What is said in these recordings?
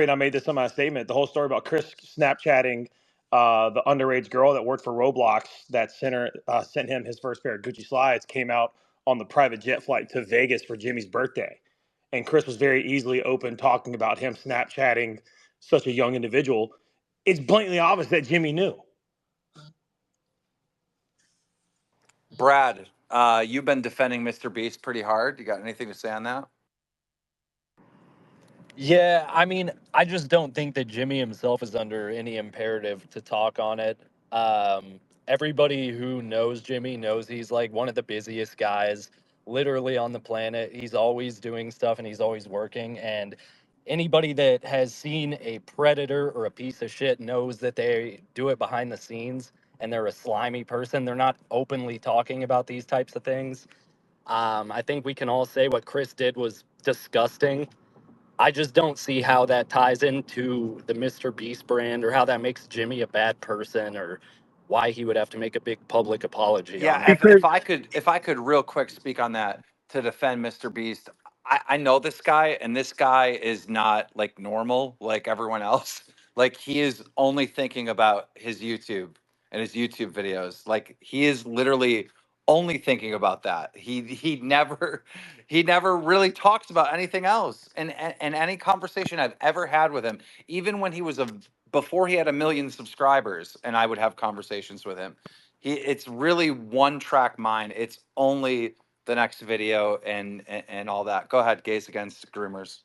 and I made this in my statement, the whole story about Kris Snapchatting the underage girl that worked for Roblox that sent him his first pair of Gucci slides came out on the private jet flight to Vegas for Jimmy's birthday. And Kris was very easily open talking about him Snapchatting such a young individual. It's blatantly obvious that Jimmy knew. Brad, you've been defending Mr. Beast pretty hard. You got anything to say on that? Yeah, I mean, I just don't think that Jimmy himself is under any imperative to talk on it. Everybody who knows Jimmy knows he's like one of the busiest guys literally on the planet. He's always doing stuff and he's always working. And anybody that has seen a predator or a piece of shit knows that they do it behind the scenes and they're a slimy person. They're not openly talking about these types of things. I think we can all say what Kris did was disgusting. I just don't see how that ties into the Mr. Beast brand or how that makes Jimmy a bad person or why he would have to make a big public apology on Yeah, it. if I could real quick speak on that to defend Mr. Beast. I know this guy, and this guy is not like normal like everyone else. Like he is only thinking about his YouTube and his YouTube videos. Like he is literally only thinking about that. He never really talks about anything else. And any conversation I've ever had with him, even when he was before he had 1 million subscribers, and I would have conversations with him. It's really one track mind. It's only the next video and all that. Go ahead, Gaze Against Groomers.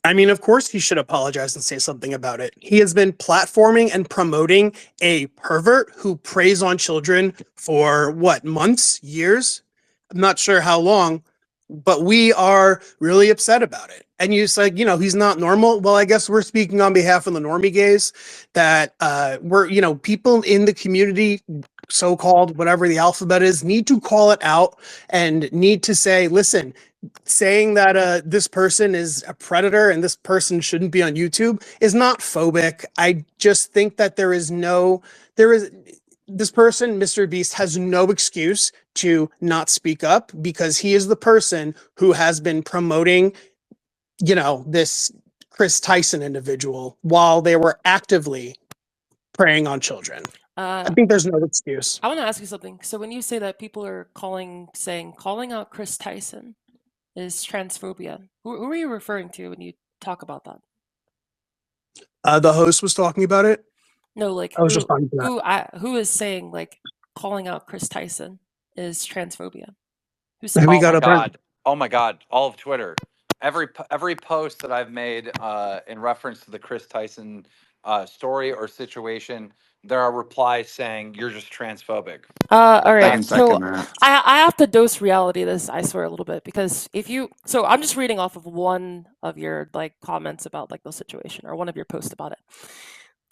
I mean, of course he should apologize and say something about it. He has been platforming and promoting a pervert who preys on children for what, months, years? I'm not sure how long, but we are really upset about it. And you said, he's not normal. Well, I guess we're speaking on behalf of the normie gays that we're, people in the community, so-called, whatever the alphabet is, need to call it out and need to say, listen, saying that this person is a predator and this person shouldn't be on YouTube is not phobic. I just think that this person, Mr. Beast, has no excuse to not speak up because he is the person who has been promoting, this Kris Tyson individual while they were actively preying on children. I think there's no excuse. I want to ask you something. So when you say that people are calling out Kris Tyson is transphobia, who are you referring to when you talk about that? The host was talking about it. No, like I was just talking about who is saying like calling out Kris Tyson is transphobia? Who's saying? Oh my god! All of Twitter, every post that I've made in reference to the Kris Tyson story or situation, there are replies saying you're just transphobic. All right, so I have to dose reality this, I swear, a little bit, because so I'm just reading off of one of your like comments about like the situation or one of your posts about it.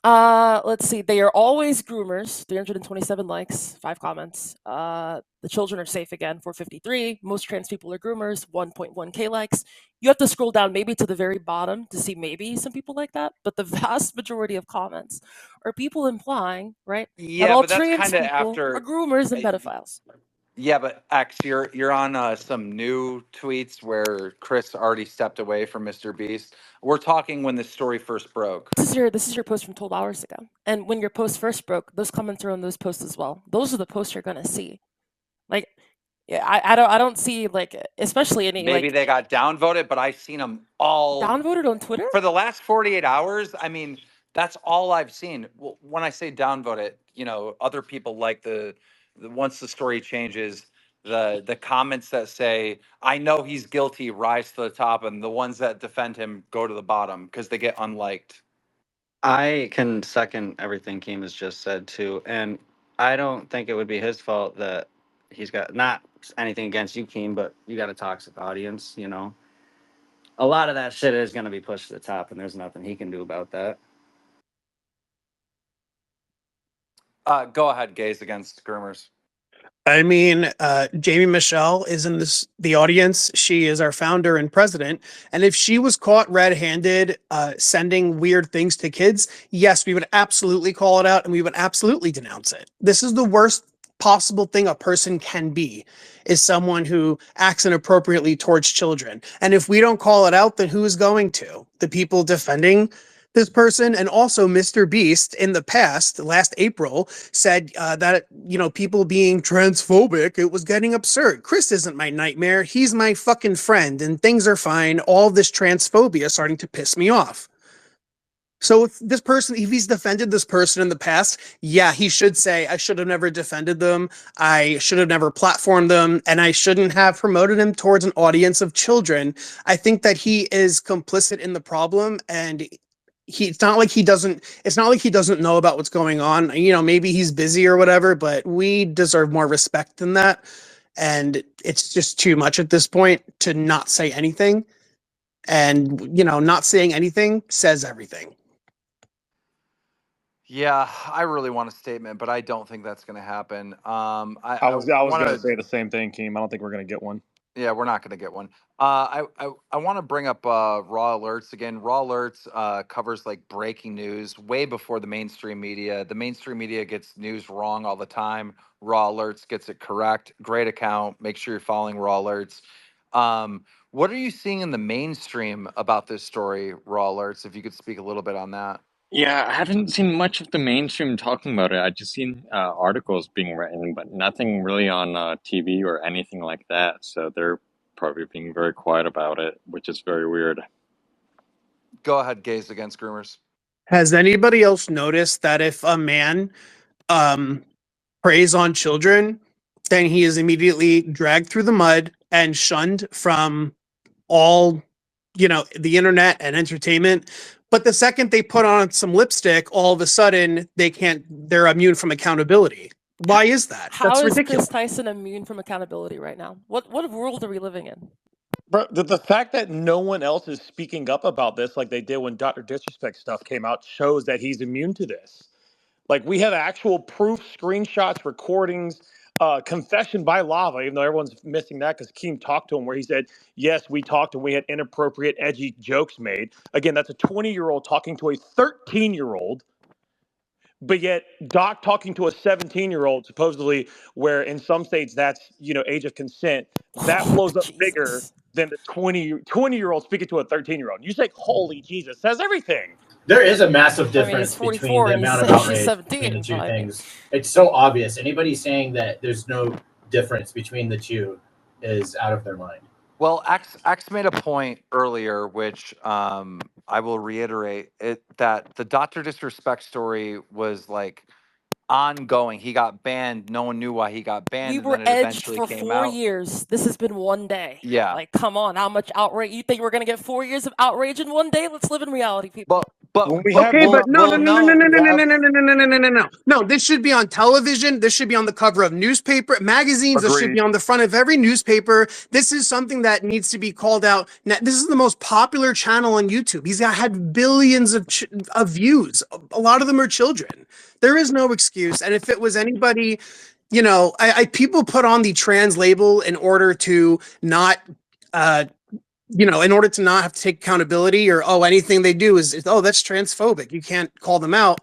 Let's see. They are always groomers. 327 likes, 5 comments. The children are safe again. 453. Most trans people are groomers. 1.1k likes. You have to scroll down maybe to the very bottom to see maybe some people like that. But the vast majority of comments are people implying, right, that all trans people are groomers and pedophiles. Yeah, but X, you're on some new tweets where Kris already stepped away from Mr. Beast. We're talking when this story first broke. This is your post from 12 hours ago. And when your post first broke, those comments are on those posts as well. Those are the posts you're gonna see. Like, yeah, I don't see like, especially any maybe they got downvoted, but I've seen them all downvoted on Twitter for the last 48 hours. I mean, that's all I've seen. Well, when I say downvoted, other people like once the story changes, the comments that say, I know he's guilty, rise to the top, and the ones that defend him go to the bottom because they get unliked. I can second everything Keem has just said too, and I don't think it would be his fault that he's got, not anything against you, Keem, but you got a toxic audience, A lot of that shit is going to be pushed to the top, and there's nothing he can do about that. Go ahead, Gaze Against Groomers. I mean, Jamie Michelle is in the audience. She is our founder and president. And if she was caught red-handed sending weird things to kids, yes, we would absolutely call it out and we would absolutely denounce it. This is the worst possible thing a person can be is someone who acts inappropriately towards children. And if we don't call it out, then who is going to? The people defending this person. And also Mr. Beast in the past, last April, said that, you know, people being transphobic, it was getting absurd. Kris isn't my nightmare. He's my fucking friend and things are fine. All this transphobia is starting to piss me off. So if this person, if he's defended this person in the past, yeah, he should say, I should have never defended them. I should have never platformed them. And I shouldn't have promoted him towards an audience of children. I think that he is complicit in the problem. And it's not like he doesn't know about what's going on. You know, maybe he's busy or whatever, but we deserve more respect than that. And it's just too much at this point to not say anything. And, you know, not saying anything says everything. Yeah, I really want a statement, but I don't think that's going to happen. I was going to say the same thing, Keem. I don't think we're going to get one. Yeah, we're not going to get one. I want to bring up Raw Alerts again. Raw Alerts covers like breaking news way before the mainstream media. The mainstream media gets news wrong all the time. Raw Alerts gets it correct. Great account. Make sure you're following Raw Alerts. What are you seeing in the mainstream about this story, Raw Alerts? If you could speak a little bit on that. Yeah, I haven't seen much of the mainstream talking about it. I just seen articles being written, but nothing really on TV or anything like that. So they're probably being very quiet about it, which is very weird. Go ahead, Gaze Against Groomers. Has anybody else noticed that if a man preys on children, then he is immediately dragged through the mud and shunned from all, you know, the internet and entertainment? But the second they put on some lipstick, all of a sudden they're immune from accountability. Why is that? How is Kris Tyson immune from accountability right now? What world are we living in? Bro, the fact that no one else is speaking up about this like they did when Dr. Disrespect stuff came out shows that he's immune to this. Like, we have actual proof, screenshots, recordings, confession by Lava, even though everyone's missing that because Keem talked to him where he said, yes, we talked and we had inappropriate, edgy jokes made. Again, that's a 20-year-old talking to a 13-year-old. But yet Doc talking to a 17-year-old, supposedly, where in some states that's, you know, age of consent, that blows up bigger than the 20-year-old speaking to a 13-year-old. You say, holy Jesus, says everything. There is a massive difference between the amount of outrage between the two things. It's so obvious. Anybody saying that there's no difference between the two is out of their mind. Well, X made a point earlier, which I will reiterate, that the Dr. Disrespect story was like ongoing. He got banned. No one knew why he got banned. We were edged for 4 years. This has been one day. Yeah. Like, come on, how much outrage? You think we're gonna get 4 years of outrage in one day? Let's live in reality, people. No. This should be on television. This should be on the cover of newspaper magazines. This should be on the front of every newspaper. This is something that needs to be called out. Now, this is the most popular channel on YouTube. He's had billions of views. A lot of them are children. There is no excuse. And if it was anybody, you know, people put on the trans label in order to not, in order to not have to take accountability, or, anything they do is, that's transphobic. You can't call them out.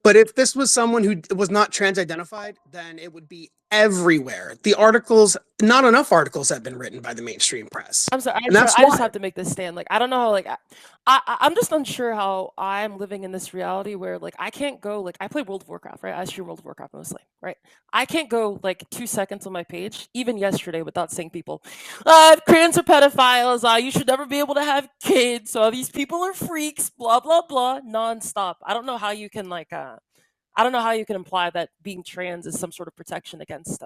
But if this was someone who was not trans identified, then it would be everywhere. The articles, not enough articles have been written by the mainstream press. I'm sorry, I just have to make this stand. Like, I don't know how, like, I'm just unsure how I'm living in this reality where, like, I can't go, like, I play World of Warcraft, right? I stream World of Warcraft mostly, right? I can't go, like, 2 seconds on my page, even yesterday, without saying people, trans are pedophiles, you should never be able to have kids, these people are freaks, blah, blah, blah, nonstop. I don't know how you can, like, I don't know how you can imply that being trans is some sort of protection against,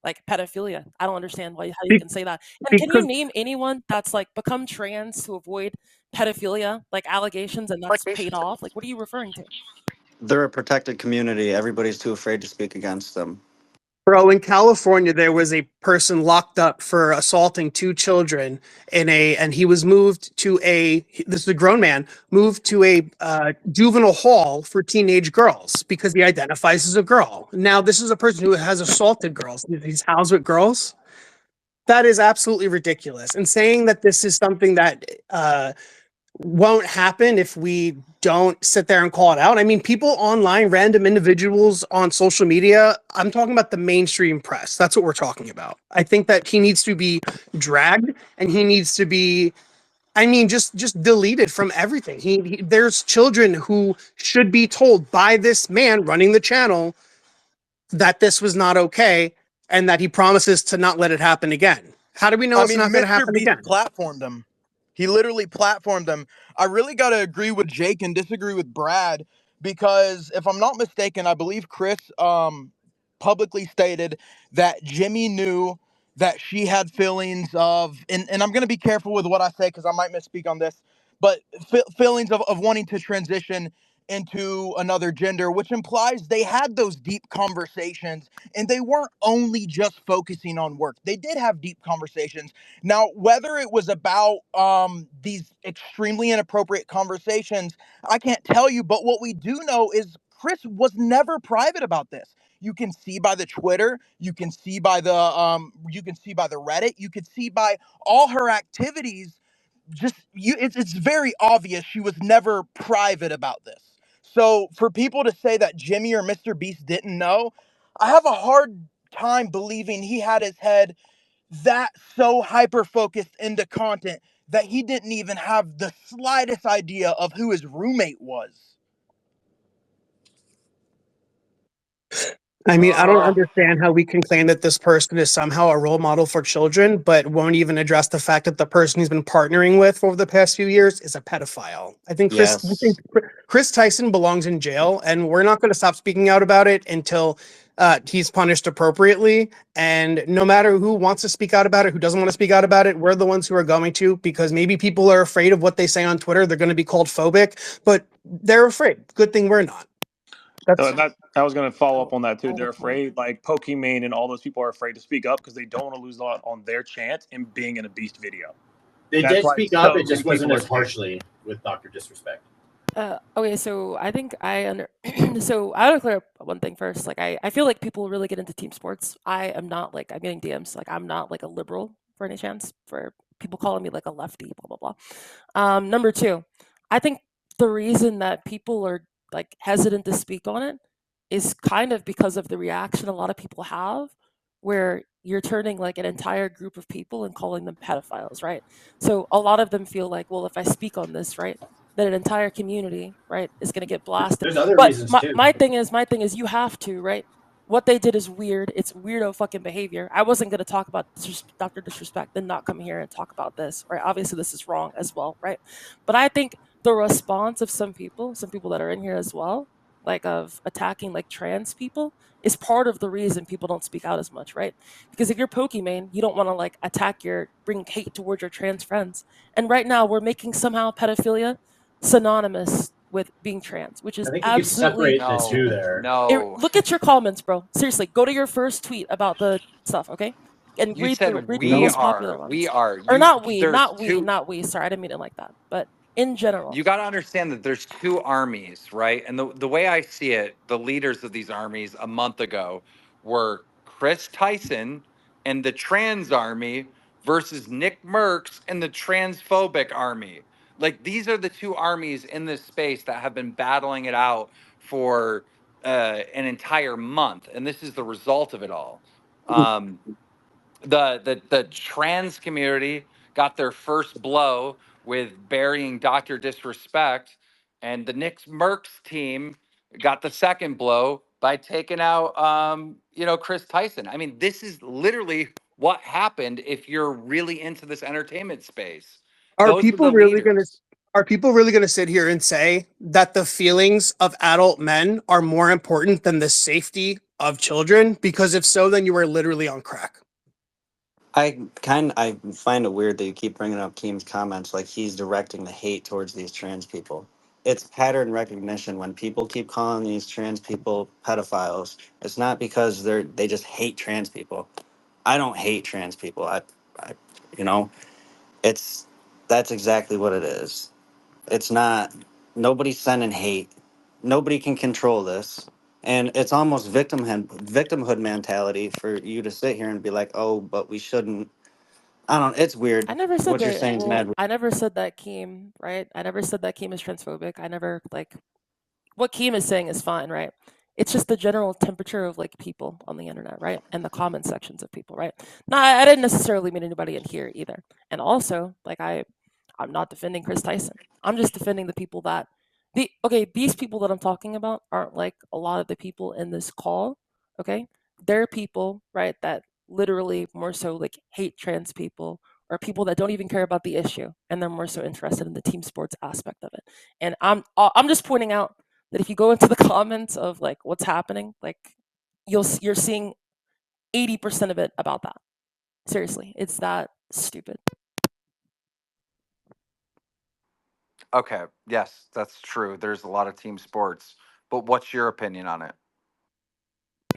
like, pedophilia. I don't understand how you can say that. And can you name anyone that's, like, become trans to avoid pedophilia, like, allegations, and that's paid off? Like, what are you referring to? They're a protected community. Everybody's too afraid to speak against them. Bro, in California, there was a person locked up for assaulting 2 children and he was moved to this is a grown man, moved to a juvenile hall for teenage girls because he identifies as a girl. Now, this is a person who has assaulted girls. He's housed with girls. That is absolutely ridiculous. And saying that this is something that won't happen if we don't sit there and call it out. I mean, people online, random individuals on social media, I'm talking about the mainstream press. That's what we're talking about. I think that he needs to be dragged and he needs to be, I mean, just deleted from everything. There's children who should be told by this man running the channel that this was not okay and that he promises to not let it happen again. How do we know it's not going to Mr. happen Beast again? platformed him. He literally platformed him. I really got to agree with Jake and disagree with Brad because if I'm not mistaken, I believe Kris publicly stated that Jimmy knew that she had feelings of, and I'm going to be careful with what I say because I might misspeak on this, but feelings of wanting to transition into another gender, which implies they had those deep conversations and they weren't only just focusing on work. They did have deep conversations. Now, whether it was about these extremely inappropriate conversations, I can't tell you, but what we do know is Kris was never private about this. You can see by the Twitter, you can see by the Reddit, you can see by all her activities. It's very obvious she was never private about this. So for people to say that Jimmy or Mr. Beast didn't know, I have a hard time believing he had his head that so hyper focused into content that he didn't even have the slightest idea of who his roommate was. I mean, I don't understand how we can claim that this person is somehow a role model for children, but won't even address the fact that the person he's been partnering with over the past few years is a pedophile. I think Yes. Kris Tyson belongs in jail, and we're not going to stop speaking out about it until he's punished appropriately. And no matter who wants to speak out about it, who doesn't want to speak out about it, we're the ones who are going to, because maybe people are afraid of what they say on Twitter. They're going to be called phobic, but they're afraid. Good thing we're not. That's I was going to follow up on that too. They're afraid, like Pokimane and all those people are afraid to speak up because they don't want to lose out on their chance in being in a Beast video. They That's did why speak up. so It many just wasn't people are as scared. harshly with Dr. Disrespect. Okay, so I think I under so I want to clear up one thing first. Like I feel like people really get into team sports. I am not like I'm getting DMs. Like I'm not like a liberal for any chance for people calling me like a lefty, blah blah blah. Number two, I think the reason that people are like hesitant to speak on it is kind of because of the reaction a lot of people have where you're turning like an entire group of people and calling them pedophiles, right? So a lot of them feel like, well, if I speak on this, right, that an entire community, right, is going to get blasted. There's other But reasons too. my thing is, you have to, right? What they did is weird. It's weirdo fucking behavior. I wasn't going to talk about Dr. Disrespect, then not come here and talk about this, right? Obviously, this is wrong as well, right? But I think the response of some people that are in here as well, like of attacking like trans people, is part of the reason people don't speak out as much, right? Because if you're Pokimane, you don't want to like bring hate towards your trans friends. And right now, we're making somehow pedophilia synonymous with being trans, which I is think you could absolutely separate the two stupid. there. No. Look at your comments, bro. Seriously, go to your first tweet about the stuff, okay? And You read through it. said Read the No, we most popular are. We ones. are. Or You not we, there's not we, two not we. Sorry, I didn't mean it like that. But in general. you got to understand that there's two armies, right? And the way I see it, the leaders of these armies a month ago were Kris Tyson and the trans army versus Nick Merckx and the transphobic army. Like these are the two armies in this space that have been battling it out for an entire month, and this is the result of it all. Um, the trans community got their first blow with burying Dr. Disrespect, and the Nick Merckx team got the second blow by taking out Kris Tyson. I mean, this is literally what happened if you're really into this entertainment space. Are Those are people the really going to leaders. are people really going to sit here and say that the feelings of adult men are more important than the safety of children? Because if so, then you are literally on crack. I find it weird that you keep bringing up Keem's comments like he's directing the hate towards these trans people. It's pattern recognition when people keep calling these trans people pedophiles. It's not because they just hate trans people. I don't hate trans people. I you know, it's that's exactly what it is. It's not, nobody's sending hate. Nobody can control this. And it's almost victimhood mentality for you to sit here and be like, oh, but we shouldn't I don't. It's weird. I never said What you're that. saying is Well, mad. I never said that Keem, right? I never said that Keem is transphobic. I never like what Keem is saying is fine, right? It's just the general temperature of like people on the internet, right? And the comment sections of people, right? No, I didn't necessarily mean anybody in here either. And also, like I'm not defending Kris Tyson. I'm just defending the people that these people that I'm talking about aren't like a lot of the people in this call, okay? They're people, right, that literally more so like hate trans people or people that don't even care about the issue and they're more so interested in the team sports aspect of it. And I'm just pointing out that if you go into the comments of like what's happening, like you're seeing 80% of it about that. Seriously, it's that stupid. Okay, yes, that's true. There's a lot of team sports, but what's your opinion on it?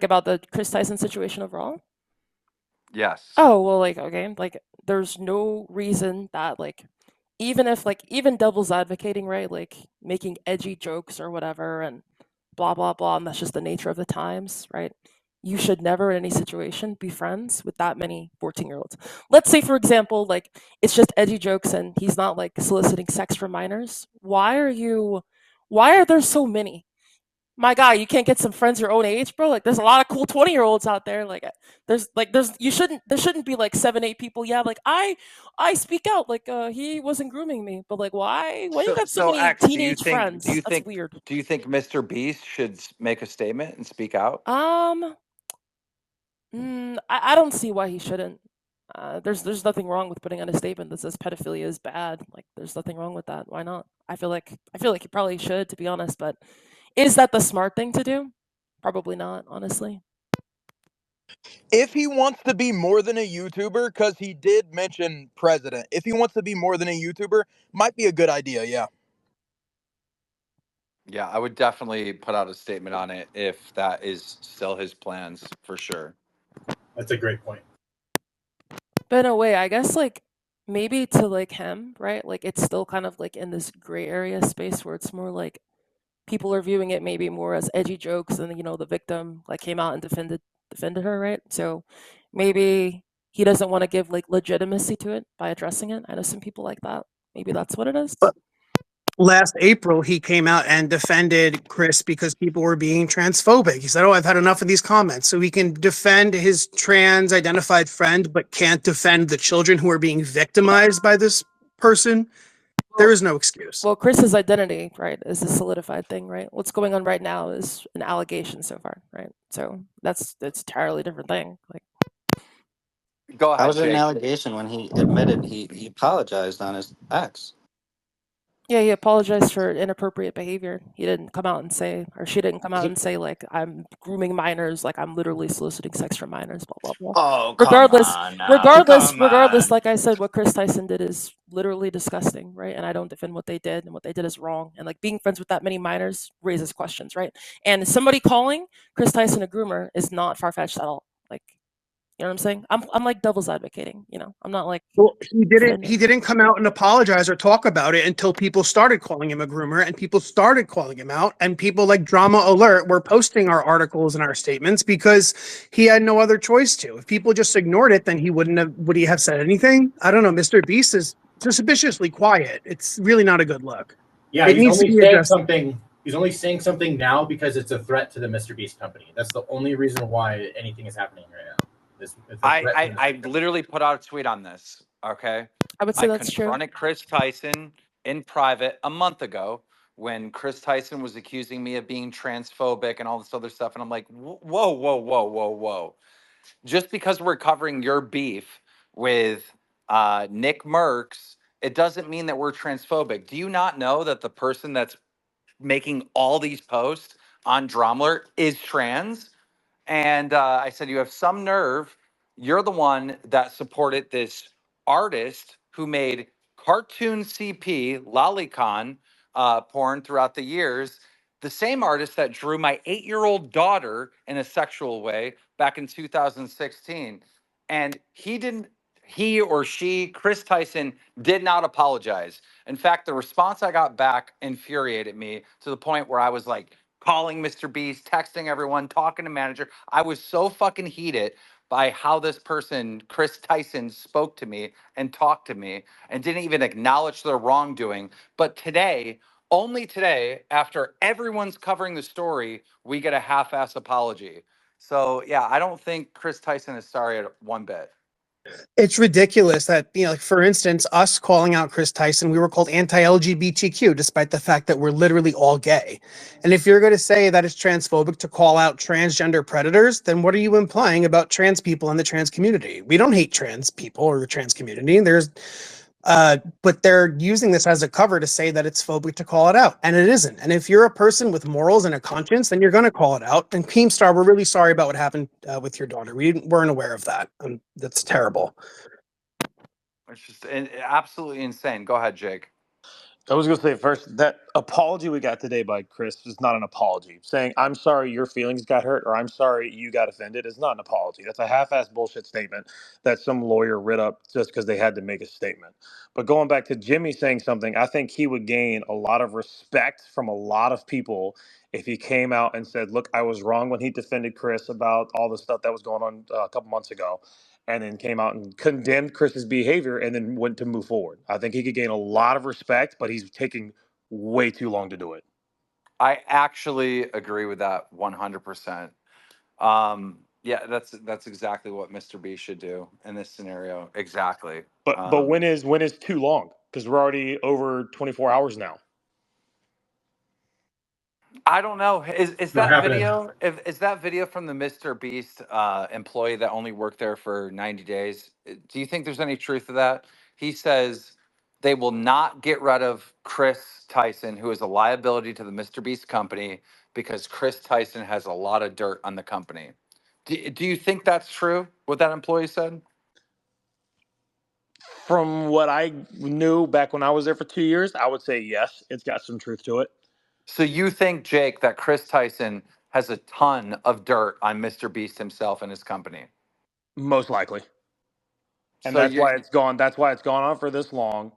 About the Kris Tyson situation overall? Yes. Oh, well, like, okay, like, there's no reason that, like, even if, like, even devil's advocating, right, like, making edgy jokes or whatever and blah, blah, blah, and that's just the nature of the times, right? You should never, in any situation, be friends with that many 14-year-olds. Let's say, for example, like, it's just edgy jokes and he's not, like, soliciting sex from minors. Why are there so many? My guy, you can't get some friends your own age, bro. Like, there's a lot of cool 20-year-olds out there. Like, there shouldn't be like 7, 8 people. Yeah, like I speak out. Like, he wasn't grooming me, but like, why you got so So many X, do you teenage think friends? That's weird. do you think Mr. Beast should make a statement and speak out? I don't see why he shouldn't. There's nothing wrong with putting on a statement that says pedophilia is bad. Like, there's nothing wrong with that. Why not? I feel like he probably should, to be honest. But is that the smart thing to do? Probably not, honestly. If he wants to be more than a YouTuber, because he did mention president, if he wants to be more than a YouTuber, might be a good idea, yeah. Yeah, I would definitely put out a statement on it if that is still his plans for sure. That's a great point. But in a way, I guess like maybe to like him, right? Like it's still kind of like in this gray area space where it's more like people are viewing it maybe more as edgy jokes and the victim like came out and defended her, right? So maybe he doesn't want to give like legitimacy to it by addressing it. I know some people like that. Maybe that's what it is. But last April, he came out and defended Kris because people were being transphobic. He said, "Oh, I've had enough of these comments." So he can defend his trans identified friend, but can't defend the children who are being victimized by this person. There is no excuse. Well, Chris's identity, right, is a solidified thing, right? What's going on right now is an allegation so far, right? So that's an entirely different thing. Like, Go How ahead, was it an Jake. allegation when he admitted he apologized on his ex? yeah, he apologized for inappropriate behavior. He didn't come out and say, or she didn't come out He, and say, like, I'm grooming minors, like I'm literally soliciting sex from minors, blah blah blah. oh, come Regardless, on now. regardless, Come regardless, on. like I said, what Kris Tyson did is literally disgusting, right? And I don't defend what they did, and what they did is wrong. And like being friends with that many minors raises questions, right? And somebody calling Kris Tyson a groomer is not far fetched at all. Like, you know what I'm saying? I'm like devil's advocating, I'm not like Well, he defending. didn't come out and apologize or talk about it until people started calling him a groomer and people started calling him out, and people like Drama Alert were posting our articles and our statements because he had no other choice to. If people just ignored it, then would he have said anything? I don't know. Mr. Beast is suspiciously quiet. It's really not a good look. Yeah, It he's needs to only be saying addressed. something. He's only saying something now because it's a threat to the Mr. Beast company. That's the only reason why anything is happening right now. It's a threat to the I Mr. Beast. literally put out a tweet on this. Okay, I would say I that's true. confronted Kris Tyson in private a month ago when Kris Tyson was accusing me of being transphobic and all this other stuff, and I'm like, whoa, whoa, whoa, whoa, whoa! Just because we're covering your beef with Nick Merckx, it doesn't mean that we're transphobic. Do you not know that the person that's making all these posts on Dromler is trans? And I said, you have some nerve. You're the one that supported this artist who made cartoon CP, lolicon porn throughout the years. The same artist that drew my 8-year-old daughter in a sexual way back in 2016. And he or she, Kris Tyson, did not apologize. In fact, the response I got back infuriated me to the point where I was like, calling Mr. Beast, texting everyone, talking to manager. I was so fucking heated. by how this person, Kris Tyson, spoke to me and talked to me and didn't even acknowledge their wrongdoing. But today, only today, after everyone's covering the story, we get a half-ass apology. So yeah, I don't think Kris Tyson is sorry at one bit. It's ridiculous that, like, for instance, us calling out Kris Tyson, we were called anti-LGBTQ, despite the fact that we're literally all gay. And if you're going to say that it's transphobic to call out transgender predators, then what are you implying about trans people and the trans community? We don't hate trans people or the trans community. But they're using this as a cover to say that it's phobic to call it out, and it isn't. And if you're a person with morals and a conscience, then you're going to call it out. And Keemstar, we're really sorry about what happened with your daughter. We weren't aware of that. That's terrible. It's just absolutely insane. Go ahead, Jake. I was going to say first, that apology we got today by Kris is not an apology. Saying, I'm sorry your feelings got hurt or I'm sorry you got offended is not an apology. That's a half-assed bullshit statement that some lawyer writ up just because they had to make a statement. But going back to Jimmy saying something, I think he would gain a lot of respect from a lot of people if he came out and said, look, I was wrong when he defended Kris about all the stuff that was going on a couple months ago, and then came out and condemned Kris's behavior and then went to move forward. I think he could gain a lot of respect, but he's taking way too long to do it. I actually agree with that 100%. Yeah, that's exactly what Mr. B should do in this scenario. Exactly. But when is too long? Because we're already over 24 hours now. I don't know. Is that video? Is that video from the Mr. Beast employee that only worked there for 90 days? Do you think there's any truth to that? He says they will not get rid of Kris Tyson, who is a liability to the Mr. Beast company, because Kris Tyson has a lot of dirt on the company. Do you think that's true? What that employee said? From what I knew back when I was there for 2 years, I would say yes. It's got some truth to it. So you think, Jake, that Kris Tyson has a ton of dirt on Mr. Beast himself and his company? Most likely. And So that's you why it's gone. That's why it's gone on for this long.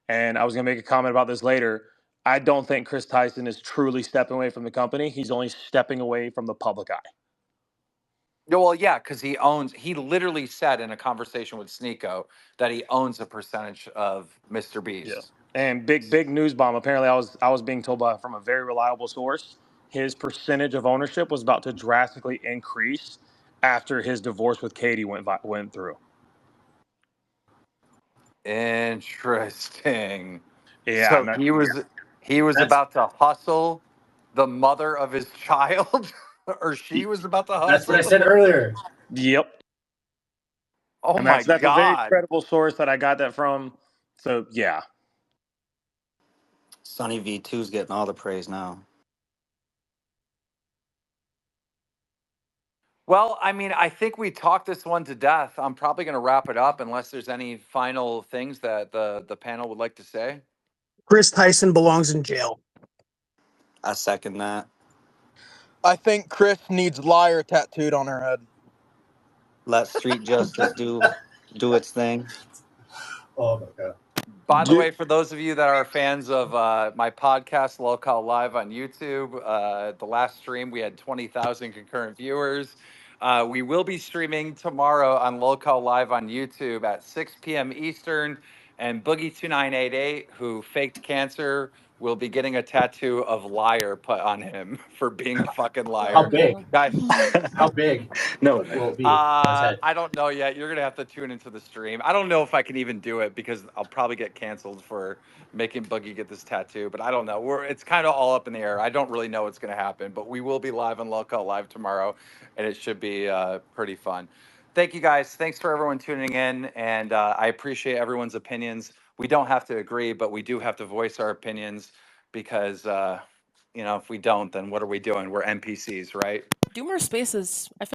And I was going to make a comment about this later. I don't think Kris Tyson is truly stepping away from the company. He's only stepping away from the public eye. Well, yeah, because he literally said in a conversation with Sneeko that he owns a percentage of Mr. Yeah. Beast. And big news bomb. Apparently, I was being told from a very reliable source, his percentage of ownership was about to drastically increase after his divorce with Katie went through. Interesting. Yeah. So he was about to hustle the mother of his child, or she was about to hustle. That's what I said earlier. Yep. Oh And my that's a very God. credible source that I got that from. So yeah. Sonny V2's getting all the praise now. Well, I mean, I think we talked this one to death. I'm probably going to wrap it up unless there's any final things that the panel would like to say. Kris Tyson belongs in jail. I second that. I think Kris needs liar tattooed on her head. Let street justice do its thing. Oh my God. By the way, for those of you that are fans of my podcast, Local Live on YouTube, the last stream we had 20,000 concurrent viewers. We will be streaming tomorrow on Local Live on YouTube at 6 p.m. Eastern. And Boogie2988, who faked cancer, will be getting a tattoo of liar put on him for being a fucking liar. How big? Guys, How big? No. Will it be on his head? I don't know yet. You're gonna have to tune into the stream. I don't know if I can even do it because I'll probably get canceled for making Boogie get this tattoo. But I don't know. It's kind of all up in the air. I don't really know what's gonna happen. But we will be live on Local Live tomorrow, and it should be pretty fun. Thank you guys. Thanks for everyone tuning in, and I appreciate everyone's opinions. We don't have to agree, but we do have to voice our opinions because if we don't, then what are we doing? We're NPCs, right? Do more spaces. I feel